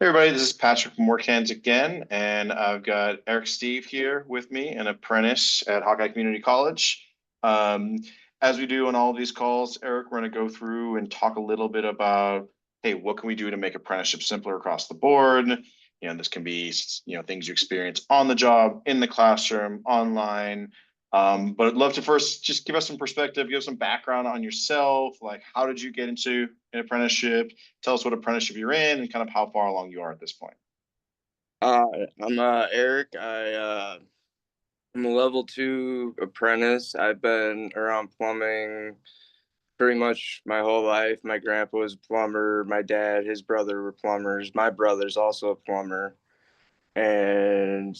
Hey everybody, this is Patrick from Workhands again, and I've got Eric Steve here with me, an apprentice at Hawkeye Community College. Um, as we do on all of these calls, Eric, we're going to go through and talk a little bit about, hey, what can we do to make apprenticeship simpler across the board? This can be, things you experience on the job, in the classroom, online. But I'd love to first just give us some perspective, give us some background on yourself. Like, how did you get into an apprenticeship? Tell us what apprenticeship you're in and kind of how far along you are at this point. Uh, I'm Eric. I'm a level two apprentice. I've been around plumbing pretty much my whole life. My grandpa was a plumber. My dad, his brother were plumbers. My brother's also a plumber, and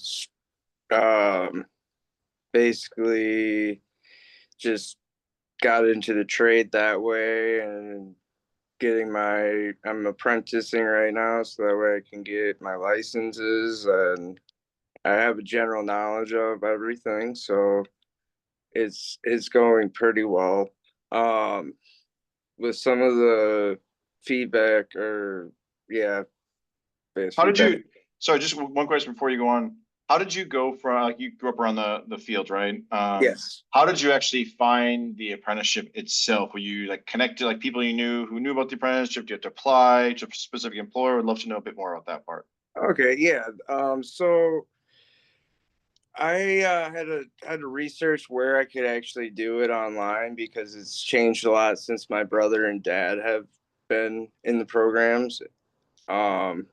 um, basically just got into the trade that way and I'm apprenticing right now so that way I can get my licenses and I have a general knowledge of everything, so it's going pretty well. Um, with some of the feedback or yeah, base How did feedback. you, sorry, just one question before you go on. How did you go from, like, you grew up around the field, right? Yes. How did you actually find the apprenticeship itself? Were you like connected, like people you knew who knew about the apprenticeship? Did you have to apply to a specific employer? Would love to know a bit more about that part. Okay. Yeah. So I had to research where I could actually do it online because it's changed a lot since my brother and dad have been in the programs. Um,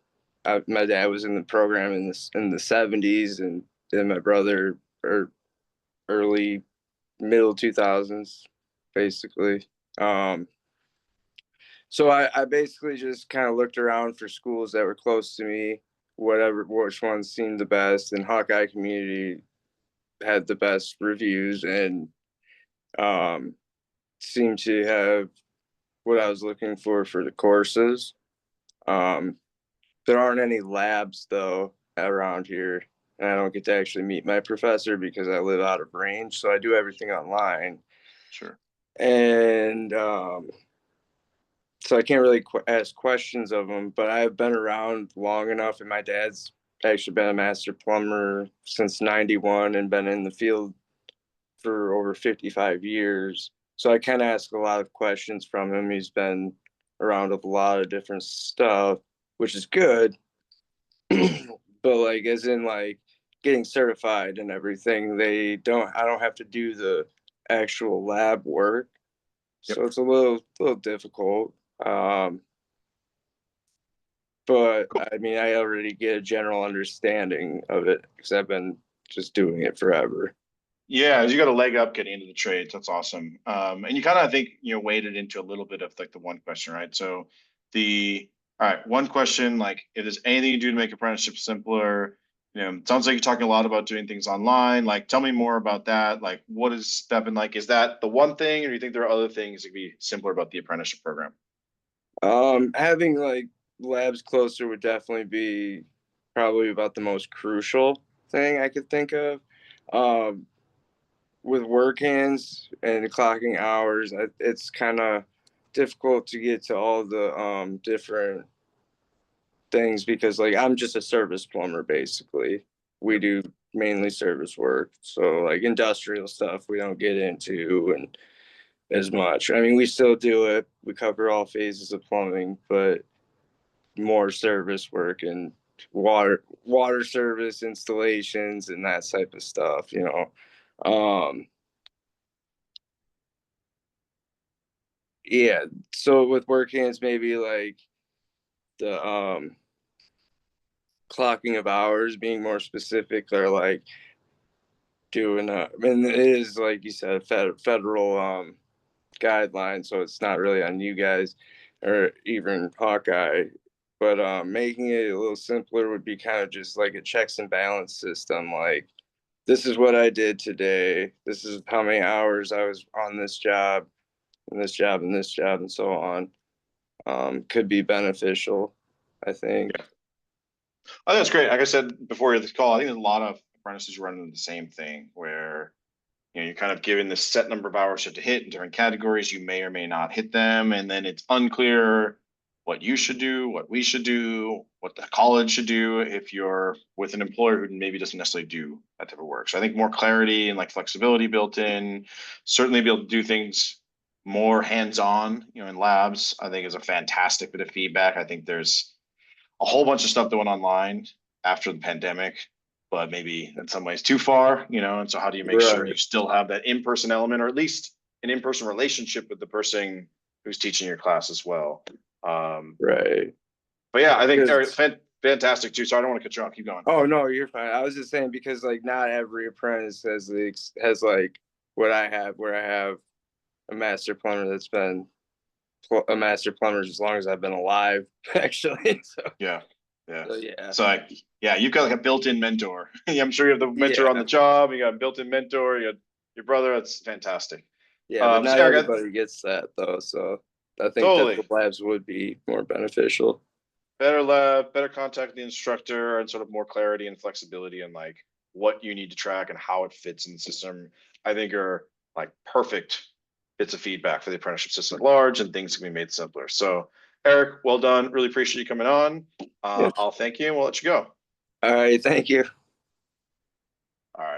my dad was in the program in the 70s, and then my brother or early middle 2000s, basically. Um, so I basically just kind of looked around for schools that were close to me, whatever which ones seemed the best, and Hawkeye Community had the best reviews and um, seemed to have what I was looking for the courses. Um, there aren't any labs though around here, and I don't get to actually meet my professor because I live out of range. So I do everything online, Sure. and so I can't really ask questions of them. But I've been around long enough, and my dad's actually been a master plumber since '91 and been in the field for over 55 years. So I kind of ask a lot of questions from him. He's been around with a lot of different stuff, which is good. But like as in like getting certified and everything, I don't have to do the actual lab work. Yep. So it's a little difficult. Um, but Cool. I mean I already get a general understanding of it because I've been just doing it forever. Yeah, you got a leg up getting into the trades. That's awesome. And you kind of, I think, waded into a little bit of like the one question, right? So all right, one question, like if there's anything you do to make apprenticeship simpler, it sounds like you're talking a lot about doing things online. Like, tell me more about that. Like, what has that been like? Is that the one thing, or do you think there are other things that could be simpler about the apprenticeship program? Having like labs closer would definitely be probably about the most crucial thing I could think of. Um, with work hands and clocking hours, it's kind of difficult to get to all the different things because like I'm just a service plumber basically. We Yep. do mainly service work, so like industrial stuff we don't get into and as much. I mean, we still do it. We cover all phases of plumbing, but more service work and water service installations and that type of stuff, you know. Um, yeah, so with work hands, maybe like the clocking of hours being more specific, or like doing I mean it is like you said federal guideline, so it's not really on you guys or even Hawkeye. But making it a little simpler would be kind of just like a checks and balance system. Like, this is what I did today. This is how many hours I was on this job, and this job, and this job, and so on. Could be beneficial, I think. Yeah. Oh, that's great. Like I said before this call, I think there's a lot of apprentices who run into the same thing where you're kind of given this set number of hours you have to hit in different categories. You may or may not hit them, and then it's unclear what you should do, what we should do, what the college should do if you're with an employer who maybe doesn't necessarily do that type of work. So I think more clarity and like flexibility built in, certainly be able to do things more hands-on, in labs, I think is a fantastic bit of feedback. I think there's a whole bunch of stuff that went online after the pandemic, but maybe in some ways too far, and so how do you make sure you Right. still have that in-person element or at least an in-person relationship with the person who's teaching your class as well. Right. But yeah, I think Eric, Because fantastic too. So I don't want to cut you off. Keep going. oh no, you're fine. I was just saying because like not every apprentice has like what I have, where I have a master plumber that's been a master plumber as long as I've been alive, actually. So, Yeah, yeah. so yeah, So yeah, you've got like a built-in mentor. I'm sure you have the mentor on yeah, the job. You got a built-in mentor. You got your brother. That's fantastic. yeah. But So not Eric, everybody gets that though. So I think that totally the labs would be more beneficial. better lab, better contact with the instructor, and sort of more clarity and flexibility and like what you need to track and how it fits in the system. I think are like perfect bits of feedback for the apprenticeship system at large, and things can be made simpler. So, Eric, well done. Really appreciate you coming on. Yeah. I'll thank you and we'll let you go. All right. Thank you. All right.